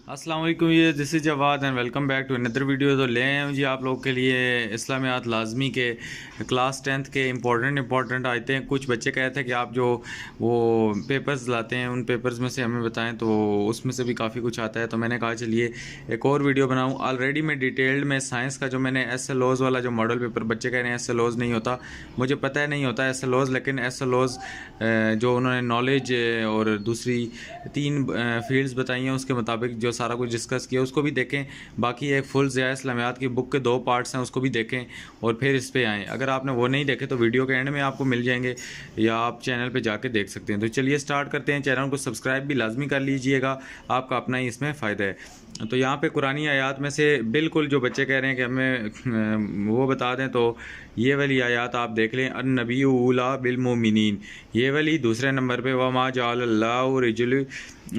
अस्सलाम वालेकुम, ये this is Jawad and welcome back to another video. तो ले आए हैं जी आप लोग के लिए इस्लामियात लाजमी के क्लास 10th के इंपॉर्टेंट आयतें। कुछ बच्चे कहते हैं कि आप जो वो पेपर्स लाते हैं उन पेपर्स में से हमें बताएं, तो उसमें से भी काफ़ी कुछ आता है। तो मैंने कहा चलिए एक और वीडियो बनाऊं। ऑलरेडी मैं डिटेल्ड में साइंस का जो मैंने SLOs वाला जो मॉडल पेपर, बच्चे कह रहे हैं SLOs नहीं होता, मुझे पता है नहीं होता SLOs, लेकिन SLOs जो उन्होंने नॉलेज और दूसरी 3 फील्ड्स बताई हैं उसके मुताबिक जो सारा कुछ डिस्कस किया उसको भी देखें। बाकी एक फुल ज़िया इस्लामियात की बुक के 2 पार्ट्स हैं, उसको भी देखें और फिर इस पे आएँ। अगर आपने वो नहीं देखे तो वीडियो के एंड में आपको मिल जाएंगे या आप चैनल पे जाके देख सकते हैं। तो चलिए स्टार्ट करते हैं। चैनल को सब्सक्राइब भी लाजमी कर लीजिएगा, आपका अपना ही इसमें फ़ायदा है। तो यहाँ पे कुरानी आयात में से बिल्कुल जो बच्चे कह रहे हैं कि हमें वो बता दें, तो ये वाली आयात आप देख लें। अन्नबी उला बिलमोमिनीन, ये वाली दूसरे नंबर पे वमा जाअल्लाहु रिजुल,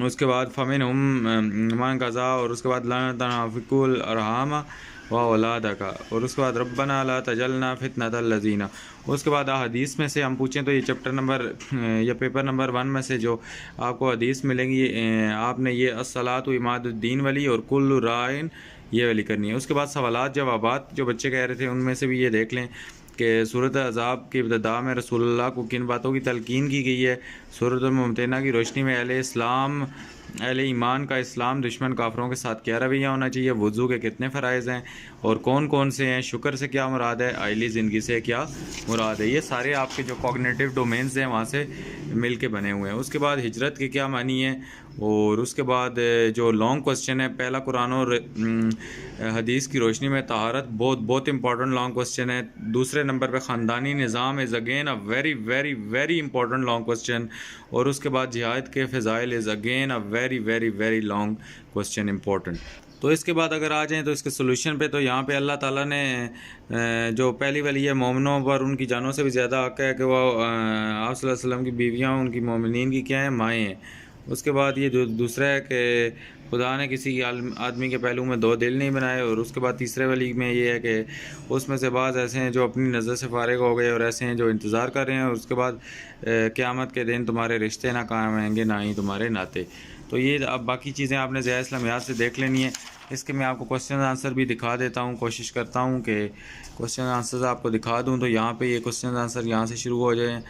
उसके बाद फ़मिन हम मान कज़ा, और उसके बाद ला तनाफ़िकुल अरहाम व औलादा का, और उसके बाद रब्बना ला तजलना फितनतल लज़ीना। उसके बाद हदीस में से हम पूछें तो ये चैप्टर नंबर या पेपर नंबर 1 में से जो आपको हदीस मिलेंगी, आपने ये अस्सलातु इमादुद्दीन वाली और कुल्लु राइन ये वाली करनी है। उसके बाद सवालात जवाबात जो बच्चे कह रहे थे उनमें से भी ये देख लें कि सूरत अज़ाब की इब्तिदा में रसूलुल्लाह को किन बातों की तलकीन की गई है। सूरत मुमतना की रोशनी में अहले इस्लाम अहले ईमान का इस्लाम दुश्मन काफरों के साथ क्या रवैया होना चाहिए। वज़ू के कितने फ़राइज़ हैं और कौन कौन से हैं। शुक्र से क्या मुराद है, आइली ज़िंदगी से क्या मुराद है। ये सारे आपके जो कॉग्निटिव डोमेन्स हैं वहाँ से मिल के बने हुए हैं। उसके बाद हिजरत के क्या मानी है, और उसके बाद जो लॉन्ग क्वेश्चन है, पहला कुरान और हदीस की रोशनी में तहारत, बहुत बहुत इंपॉर्टेंट लॉन्ग क्वेश्चन है। दूसरे नंबर पे ख़ानदानी निज़ाम is again a very very very important long question, और उसके बाद जिहाद के फ़ज़ाइल is again a very very very long question important. तो इसके बाद अगर आ जाएँ तो इसके सोल्यूशन पे, तो यहाँ पे अल्लाह ताला ने जो पहली वाली है, मोमिनों पर उनकी जानों से भी ज़्यादा हक़ है कि वह आप सल्लल्लाहु अलैहि वसल्लम की बीवियाँ उनकी मोमिनीन की क्या हैं, माएँ हैं। उसके बाद ये दूसरा है कि खुदा ने किसी आदमी के पहलू में 2 दिल नहीं बनाए, और उसके बाद तीसरे वाली में ये है कि उसमें से बाज़ ऐसे हैं जो अपनी नज़र से फारिग हो गए और ऐसे हैं जो इंतज़ार कर रहे हैं, और उसके बाद क़यामत के दिन तुम्हारे रिश्ते ना कायम रहेंगे ना ही तुम्हारे नाते। तो ये अब बाकी चीज़ें आपने ज़िया इस्लामियात से देख लेनी है। इसके मैं आपको क्वेश्चन आंसर भी दिखा देता हूँ, कोशिश करता हूँ कि क्वेश्चन आंसर आपको दिखा दूँ। तो यहाँ पे ये क्वेश्चन आंसर यहाँ से शुरू हो जाए।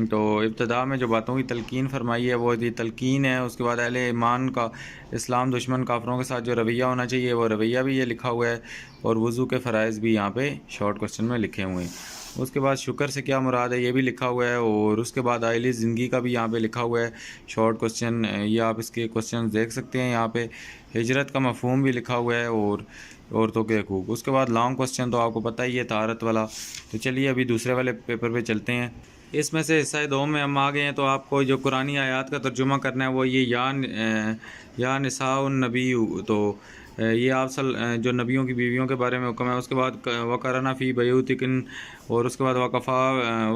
तो इब्तिदा में जो बातों की तलकीन फरमाई है वो ये तलकीन है। उसके बाद अहले ईमान का इस्लाम दुश्मन काफरों के साथ जो रवैया होना चाहिए वो रवैया भी ये लिखा हुआ है, और वज़ू के फ़राइज़ भी यहाँ पे शॉर्ट क्वेश्चन में लिखे हुए हैं। उसके बाद शुक्र से क्या मुराद है ये भी लिखा हुआ है, और उसके बाद आइली ज़िंदगी का भी यहाँ पे लिखा हुआ है शॉर्ट क्वेश्चन। ये आप इसके क्वेश्चन देख सकते हैं। यहाँ पे हिजरत का मफ़हूम भी लिखा हुआ है, और औरतों के हकूक़। उसके बाद लॉन्ग क्वेश्चन तो आपको पता ही है तारत वाला। तो चलिए अभी दूसरे वाले पेपर पे चलते हैं। इसमें से हिस्सा 2 में हम आ गए हैं। तो आपको जो कुरानी आयात का तर्जुमा करना है वो ये या निसाउन नबी। तो ये आप जो नबियों की बीवियों के बारे में हुक्म है। उसके बाद वकरना फ़ी बयूतिकुन, और उसके बाद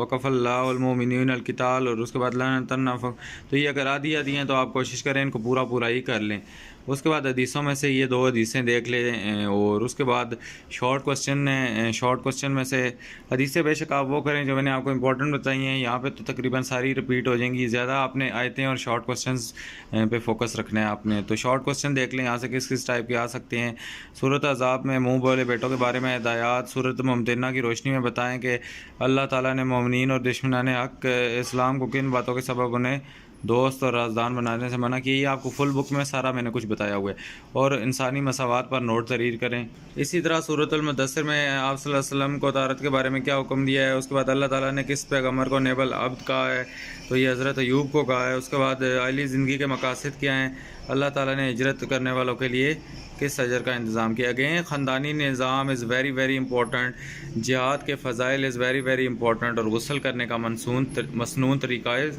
वकफ़ल्लाहुल मुमिनीन अल क़िताल, और उसके बाद ला तनफ़। तो ये अगर आधी आधी हैं तो आप कोशिश करें इनको पूरा पूरा ही कर लें। उसके बाद हदीसों में से ये 2 हदीसें देख लें, और उसके बाद शॉर्ट क्वेश्चन में से हदीसें बेशक आप वो करें जो मैंने आपको इंपॉर्टेंट बताई हैं। यहाँ पे तो तकरीबन सारी रिपीट हो जाएंगी। ज़्यादा आपने आयतें और शॉर्ट क्वेश्चंस पे फोकस रखना है आपने। तो शॉर्ट क्वेश्चन देख लें यहाँ से किस किस टाइप के आ सकते हैं। सूरत अज़ाब में मुँह बोले बेटों के बारे में हिदायत। सूरत मुमतना की रोशनी में बताएँ कि अल्लाह ताला ने मोमिनीन और दुश्मनान हक़ इस्लाम को किन बातों के सबब उन्हें दोस्त और राजदान बनाने से मना किया। ये आपको फुल बुक में सारा मैंने कुछ बताया हुआ है। और इंसानी मसावात पर नोट तहरीर करें। इसी तरह सूरतुल मुद्दस्सिर में आप सल्लल्लाहु अलैहि वसल्लम को तारत के बारे में क्या हुक्म दिया है। उसके बाद अल्लाह ताला ने किस पैगम्बर को नेबल अब्द कहा है, तो ये हज़रत अयूब को कहा है। उसके बाद आली ज़िंदगी के मकासद क्या हैं, अल्लाह ताला ने हिजरत करने वालों के लिए किस अजर का इंतज़ाम किया। अगेन ख़ानदानी निज़ाम इज़ वेरी वेरी इंपॉर्टेंट। जिहाद के फ़ज़ाइल इज़ वेरी वेरी इंपॉर्टेंट, और गुस्ल करने का मसनून तरीका is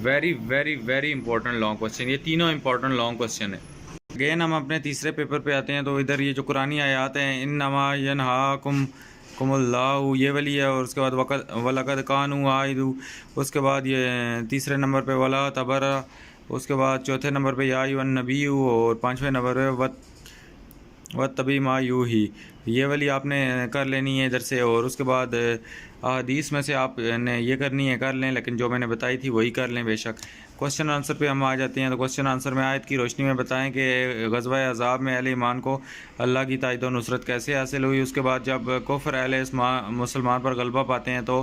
very very very important long question. ये तीनों इंपॉर्टेंट लॉन्ग क्वेश्चन है। अगेन हम अपने तीसरे पेपर पे आते हैं। तो इधर ये जो कुरानी आयात हैं, इन्नमा यनहाकुम कुमुल्लाहु ये वाली है, और उसके बाद वलक़द कानू आइदु। उसके बाद ये तीसरे नंबर पे वला तबरा। उसके बाद चौथे नंबर पे या अय्युहन नबी, और 5वें नंबर पे व तभी मा यू ही, ये वाली आपने कर लेनी है इधर से। और उसके बाद हदीस में से आपने ये करनी है कर लें, लेकिन जो मैंने बताई थी वही कर लें बेशक। क्वेश्चन आंसर पे हम आ जाते हैं। तो क्वेश्चन आंसर में आयत की रोशनी में बताएं कि ग़ज़वा अज़ाब में अहले ईमान को अल्लाह की तायद व नुसरत कैसे हासिल हुई। उसके बाद जब कुफ्र अहले मुसलमान पर गलबा पाते हैं तो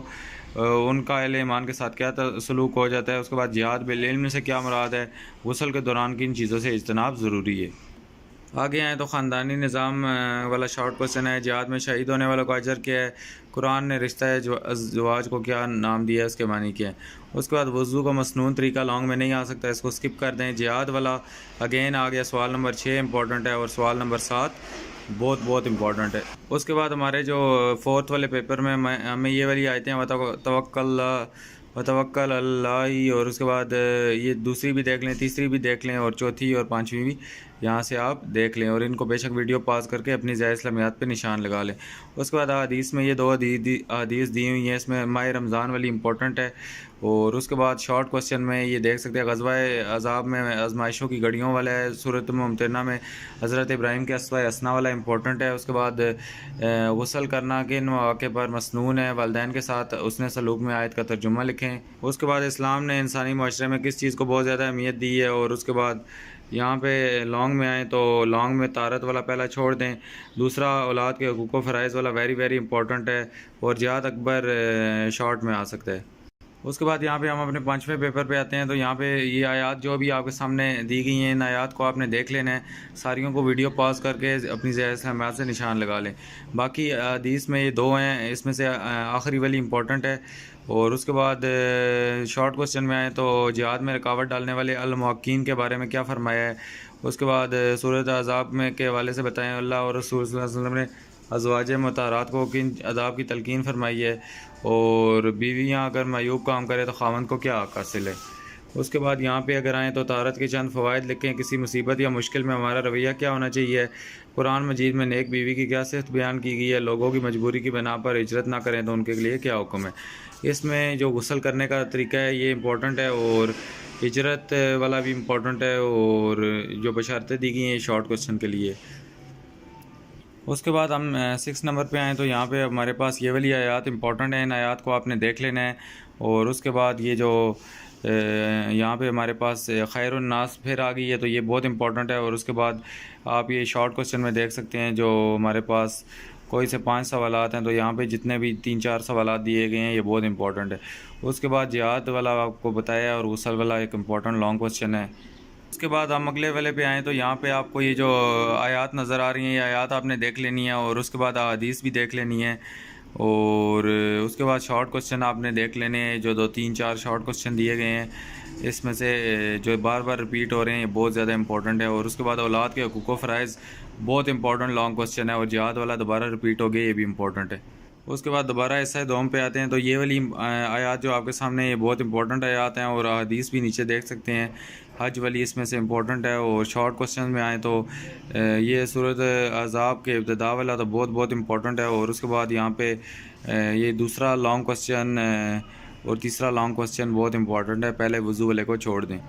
उनका अहले ईमान के साथ क्या सलूक हो जाता है। उसके बाद जिहाद बिल इल्म से क्या मुराद है, गुस्ल के दौरान किन चीज़ों से इज्तनाब ज़रूरी है। आगे आए तो ख़ानदानी निज़ाम वाला शॉर्ट क्वेश्चन है। जिहाद में शहीद होने वालों का अजर क्या है। कुरान ने रिश्ता ज़वाज को क्या नाम दिया है, उसके मानी क्या है। उसके बाद वज़ू का मसनून तरीका लॉन्ग में नहीं आ सकता, इसको स्किप कर दें। जिहाद वाला अगेन आ गया। सवाल नंबर 6 इंपॉर्टेंट है और सवाल नंबर 7 बहुत बहुत इंपॉर्टेंट है। उसके बाद हमारे जो फोर्थ वाले पेपर में हमें ये वाली आयतें वतवक्कल अल्लाह, और उसके बाद ये दूसरी भी देख लें, तीसरी भी देख लें और चौथी और पांचवी भी यहाँ से आप देख लें और इनको बेशक वीडियो पास करके अपनी ज़ाहिर इस्लामियात पे निशान लगा लें। उसके बाद हदीस में ये 2 हदीस दी हुई हैं, इसमें माह रमज़ान वाली इंपॉर्टेंट है। और उसके बाद शॉर्ट क्वेश्चन में ये देख सकते हैं ग़ज़वा अज़ाब में आजमाइशों की घड़ियों वाला है। सूरत मुमतहना में हज़रत इब्राहीम के अस्वा हसना वाला इंपॉर्टेंट है। उसके बाद गुस्ल करना किन मौके पर मसनून है, वालिदैन के साथ उसने सलूक में आयत का तर्जुमा लिखें। उसके बाद इस्लाम ने इंसानी माशरे में किस चीज़ को बहुत ज़्यादा अहमियत दी है। और उसके बाद यहाँ पे लॉन्ग में आए तो लॉन्ग में तारत वाला पहला छोड़ दें। दूसरा औलाद के हकूक़ व फ़राइज़ वाला वेरी वेरी इंपॉर्टेंट है। और जिहाद अकबर शॉर्ट में आ सकता है। उसके बाद यहाँ पे हम अपने 5वें पेपर पे आते हैं। तो यहाँ पे ये आयात जो भी आपके सामने दी गई हैं, इन आयात को आपने देख लेना है। सारियों को वीडियो पॉज करके अपनी ज़ाहिर इस्लामियात से निशान लगा लें। बाकी हदीस में ये 2 हैं, इसमें से आखिरी वाली इंपॉर्टेंट है। और उसके बाद शॉर्ट क्वेश्चन में आए तो जिहाद में रुकावट डालने वाले अल-मुवक्कीन के बारे में क्या फ़रमाया है। उसके बाद सूरत अज़ाब में के हवाले से बताएं अल्लाह और रसूल सल्लल्लाहु अलैहि वसल्लम ने अज़वाज मुतहरात को किन अदाब की तलकीन फरमाई है। और बीवियाँ अगर मायूब काम करे तो खावंद को क्या हक़ हासिल है। उसके बाद यहाँ पे अगर आएँ तो तारत के चंद फ़वाइद लिखें। किसी मुसीबत या मुश्किल में हमारा रवैया क्या होना चाहिए। कुरान मजीद में नेक बीवी की क्या सिफ़त बयान की गई है। लोगों की मजबूरी की बिना पर हिजरत ना करें तो उनके लिए क्या हुक्म है। इसमें जो गुस्ल करने का तरीका है ये इंपॉर्टेंट है और हिजरत वाला भी इम्पोर्टेंट है और जो बशर्तें दी गई हैं शॉर्ट क्वेश्चन के लिए। उसके बाद हम 6 नंबर पे आएँ तो यहाँ पे हमारे पास ये वाली आयात इंपॉर्टेंट है, इन आयात को आपने देख लेना है। और उसके बाद ये जो यहाँ पे हमारे पास खैरुन्नास फिर आ गई है तो ये बहुत इंपॉर्टेंट है। और उसके बाद आप ये शॉर्ट क्वेश्चन में देख सकते हैं जो हमारे पास कोई से 5 सवालात हैं, तो यहाँ पे जितने भी 3-4 सवालात दिए गए हैं ये बहुत इंपॉर्टेंट है। उसके बाद जिहाद वाला आपको बताया और गुस्ल वाला एक इंपॉर्टेंट लॉन्ग क्वेश्चन है। उसके बाद हम अगले वाले पे आएँ तो यहाँ पे आपको ये जो आयात नज़र आ रही हैं ये आयात आपने देख लेनी है और उसके बाद हदीस भी देख लेनी है। और उसके बाद शॉर्ट क्वेश्चन आपने देख लेने हैं, जो 2-3-4 शॉर्ट क्वेश्चन दिए गए हैं इसमें से जो बार बार रिपीट हो रहे हैं ये बहुत ज़्यादा इंपॉर्टेंट है। और उसके बाद औलाद के हकूक़ व फ़राइज़ बहुत इंपॉर्टेंट लॉन्ग क्वेश्चन है और जिहाद वाला दोबारा रिपीट हो गया, ये भी इंपॉर्टेंट है। उसके बाद दोबारा हिस्सा दोम पे आते हैं तो ये वाली आयात जो आपके सामने ये बहुत इंपॉर्टेंट आयात हैं और हदीस भी नीचे देख सकते हैं। हज वाली इसमें से इंपॉर्टेंट है। और शॉर्ट क्वेश्चन में आए तो ये सूरत अज़ाब के इब्तिदा वाला तो बहुत बहुत इंपॉर्टेंट है। और उसके बाद यहाँ पे ये दूसरा लॉन्ग क्वेश्चन और तीसरा लॉन्ग क्वेश्चन बहुत इंपॉर्टेंट है, पहले वज़ू वाले को छोड़ दें।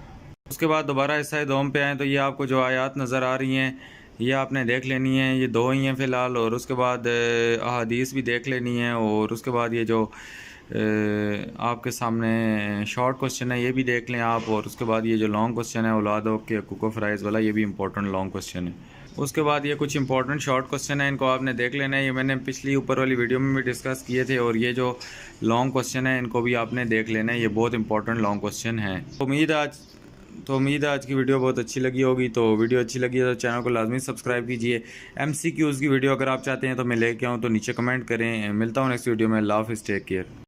उसके बाद दोबारा हिस्सा दोम पे आएँ तो ये आपको जो आयात नज़र आ रही हैं ये आपने देख लेनी है, ये 2 ही हैं फ़िलहाल। और उसके बाद अहादीस भी देख लेनी है। और उसके बाद ये जो आपके सामने शॉर्ट क्वेश्चन है ये भी देख लें आप। और उसके बाद ये जो लॉन्ग क्वेश्चन है औलादों के हकूक़ व फ़राइज़ वाला, ये भी इंपॉर्टेंट लॉन्ग क्वेश्चन है। उसके बाद ये कुछ इंपॉर्टेंट शॉर्ट क्वेश्चन है, इनको आपने देख लेना है। ये मैंने पिछली ऊपर वाली वीडियो में भी डिस्कस किए थे। और ये जो लॉन्ग क्वेश्चन है इनको भी आपने देख लेना है, ये बहुत इंपॉर्टेंट लॉन्ग क्वेश्चन है। उम्मीद है आज की वीडियो बहुत अच्छी लगी होगी। तो वीडियो अच्छी लगी है तो चैनल को लाजमी सब्सक्राइब कीजिए। MCQs की वीडियो अगर आप चाहते हैं तो मैं लेके आऊँ तो नीचे कमेंट करें। मिलता हूँ नेक्स्ट वीडियो में। अल्लाह हाफ़िज़, टेक केयर।